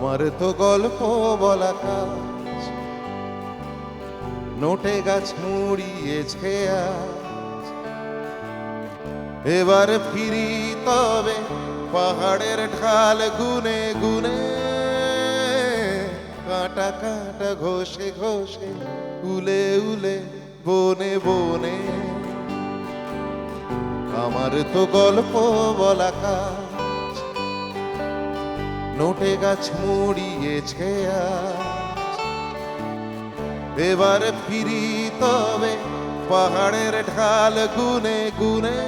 আমার তো গল্প বলা কাজ, নোটে গাছ মুড়িয়েছে আজ। এবার ফিরি তবে পাহাড়ের ঢাল গুনে গুনে, কাঁটা কাঁটা ঘষে ঘষে, উলে উলে বনে বনে। আমার তো গল্প বলা কাজ, নোটে গাছ মুড়িয়েছে আজ। এবার ফিরি তবে পাহাড়ের ঢাল গুনে গুনে,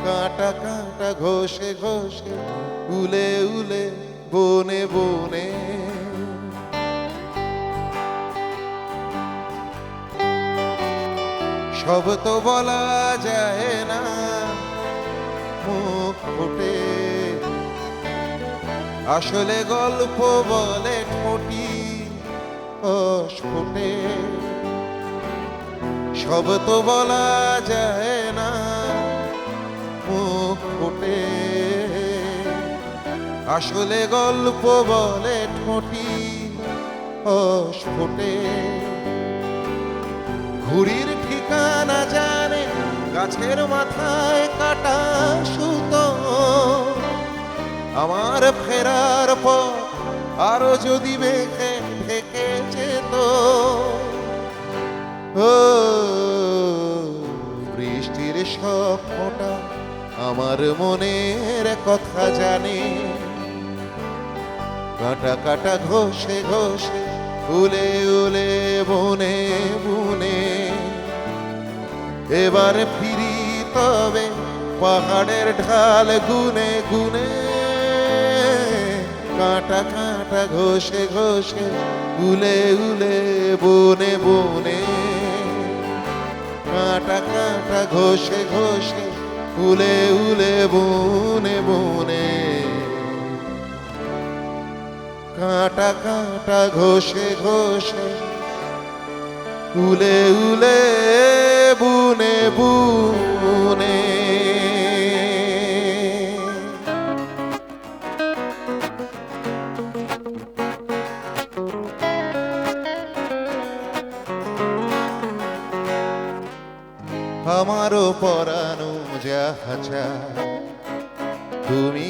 কাঁটা কাঁটা ঘষে ঘষে, উলে উলে বনে বনে। সব তো বলা যায় না মুখ ফুটে, আসলে গল্প বলে ঠোঁটি অস্ফুটে। সব তো বলা যায় না মুখ ফুটে, আসলে গল্প বলে ঠোঁটি অস্ফুটে। ঘুড়ির ঠিকানা জানে গাছের মাথায় কাটা সুতো, আমার ফেরার পর আরো যদি মেঘে ঢেকে যেত। ও বৃষ্টির সব ফোঁটা আমার মনের কথা জানে, কাঁটা কাঁটা ঘষে ঘষে, উলে উলে বনে বনে। এবার ফিরি তবে পাহাড়ের ঢাল গুনে গুনে, কাঁটা কাঁটা ঘষে ঘষে, উলে উলে বনে বনে। কাঁটা কাঁটা ঘষে ঘষে, উলে উলে বনে বনে। কাঁটা কাঁটা ঘষে ঘষে, উলে উলে বুনে বুনে। আমারও পরানো যাহা চায়, তুমি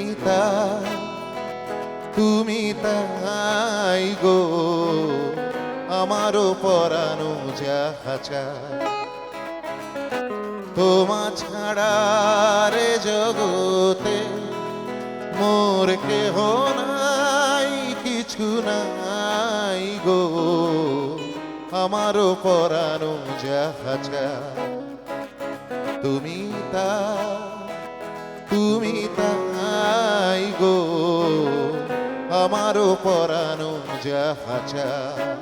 তাই গো। আমারও পরানো যাহা চায়, তোমা ছাড়া রে জগতে মোর কেহ নাই, কিছু নাই গো। আমারও পরানো যাহা চায়, তুমি তাই গো। আমারও পরানো যাহা চায়।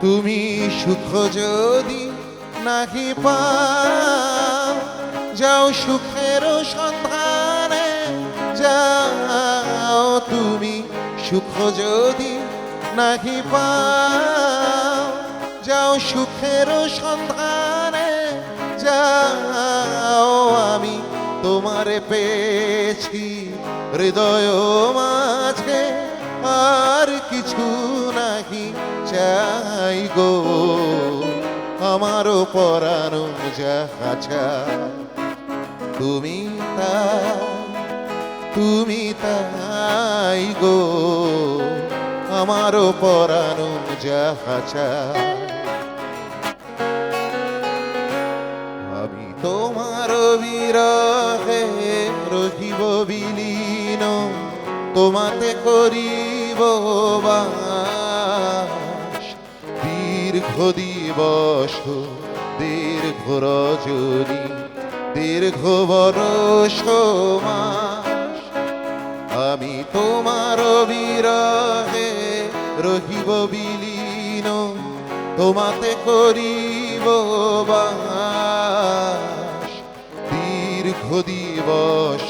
তুমি সুখ যদি নাহি পাও, যাও সুখের সন্ধানে যাও। তুমি সুখ যদি নাহি পাও, যাও সুখের সন্ধানে যাও। আমি তোমারে পেয়েছি হৃদয় মাঝে, আর কিছু নাহি চাই গো। আমারও পরানো যাহা চায়, তুমি তাই গো। আমারও পরানো যাহা চায়। আমি তোমার বিরহে রহিব বিলীন, তোমাতে করিব বাস। দীর্ঘ দিবস দীর্ঘ রজনী, দীর্ঘ বরষ মাস। আমি তোমার বিরহে রহিব বিলীন, তোমাতে করিব বাস। দীর্ঘ দিবস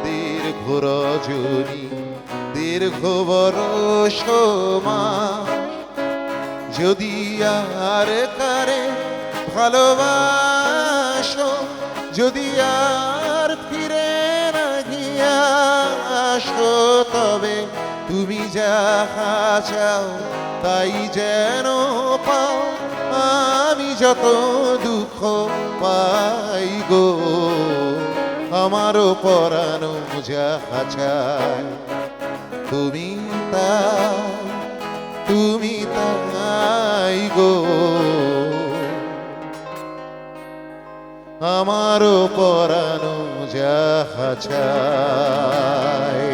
দীর্ঘ রজনী, দীর্ঘ বরষ মাস। যদি আর কারে ভালোবাসো যদি আর ফিরে না গিয়া আসো, তবে তুমি যাহা চাও তাই যেন পাও। আমি যত দুঃখ পাই গো, আমারও পরানো যাহা চায় তুমি তাই গো, আমারও পরানো যাহা চায়।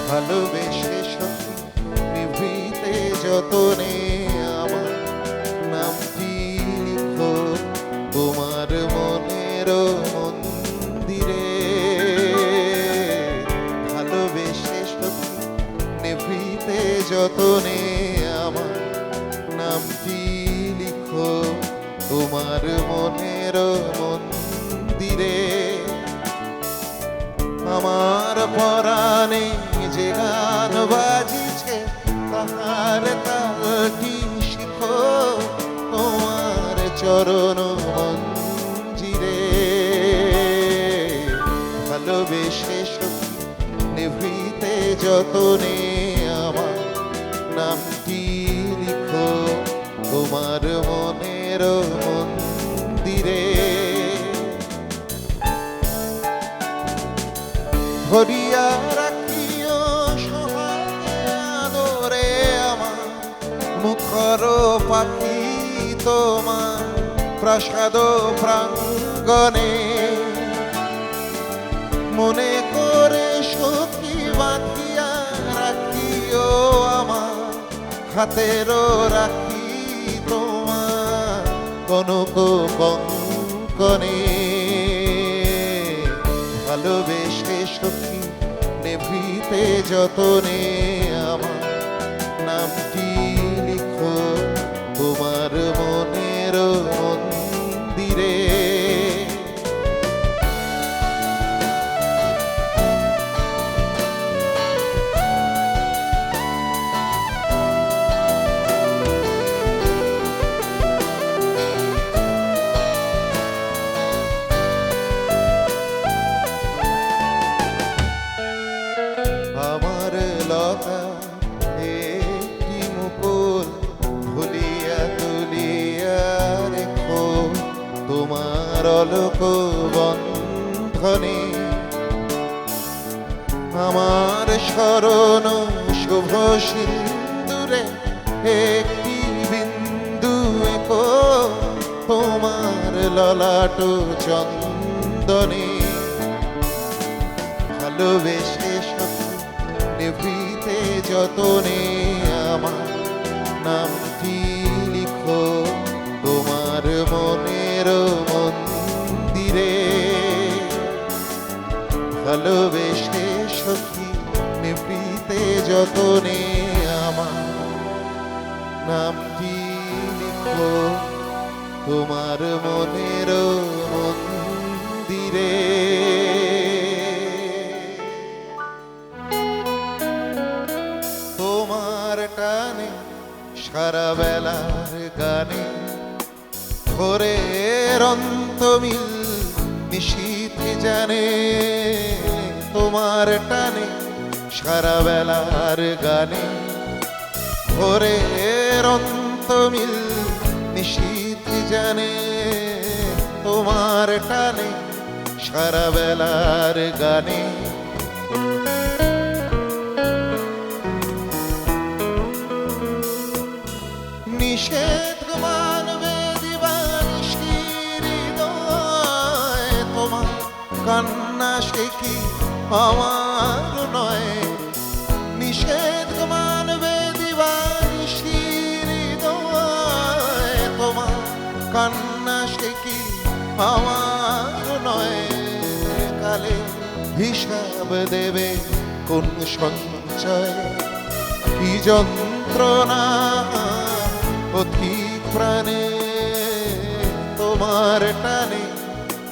ভালোবেসে সখী নিভৃতে যতনে আমার নামটি লিখো তোমার মনের মন্দিরে। ভালোবেসে সখী নিভৃতে যতনে আমার নামটি লিখো তোমার মনের মন্দিরে। আমার পরাণে যে গান বাজিছে তাহার তালটি শিখো তোমার চরণ মঞ্জিরে। ভালোবেসে সখী নিভৃতে যতনে আমার নামটি লিখো তোমার মনের মন্দিরে। ধরিয়া রাখিও সোহাগে আদরে আমার মুখর পাখি তোমার প্রাসাদ প্রাঙ্গণে। মনে করে সখী বাঁধিয়া রাখিও আমার হাতের রাখি তোমার কনক কঙ্কণে। ভালোবেসে সখী নিভৃতে যতনে আমার নামটি লিখো তোমার মনের মন্দিরে। আমার লতা একটি মুকুল ভুলিয়া তুলিয়া রেখো তোমার অলোক বন্ধনে। আমার স্মরণ শুভ সিন্দুরে একটি বিন্দু এঁকো তোমার ললাট চন্দনে। ভালোবেসে সখী নিভৃতে যতনে আমার নামটি লিখো তোমার মনের মন্দিরে। ভালোবেসে সখী নিভৃতে যতনে আমার নামটি লিখো তোমার মনের মন্দিরে। তোমার টানে সারা বেলার গানে ভোরের অন্তমিল নিশীথ জানে। তোমার টানে সারা বেলার গানে ভোরের অন্তমিল নিশীথ জানে। তোমার টানে সারা বেলার গানে নিষেধ মানবে দিবানিশি হৃদয়। তোমার কান্না সে কি আমার নয়। নিষেধ মানবে দিবানিশি হৃদয়। তোমার কান্না সে কি আমার নয়। কালে হিসাব দেবে কোন সঞ্চয় কি যন্ত্রণা অধিক প্রাণে। তোমার টানে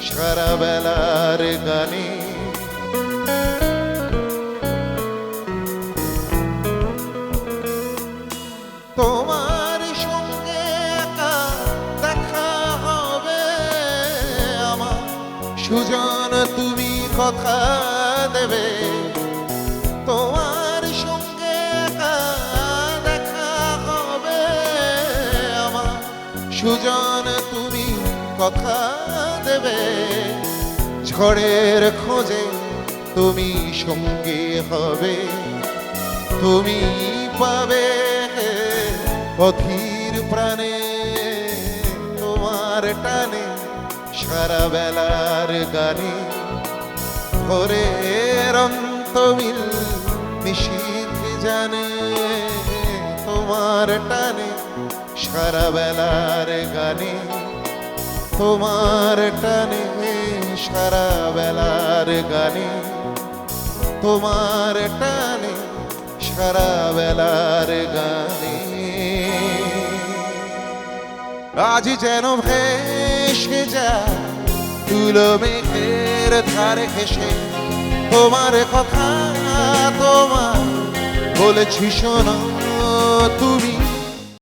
সারা বেলার গানে সুজন তুমি কথা দেবে তোমার সঙ্গে একা দেখা হবে আমার। সুজন তুমি কথা দেবে ঝড়ের খোঁজে তুমি সঙ্গী হবে। তুমি পাবে অধীর প্রাণে তোমার টানে সারা বেলার গানে। ভোরের অন্তমিল নিশীথ জানে তোমার টানে সারা বেলার গানে। তোমার টানে সারা বেলার গানে। তোমার টানে সারা বেলার গানে। আজ যেন ভেসে যায় তুলো মেঘের ধারে ঘেসে তোমার কথা তোমার বলেছি শোনো তুমি।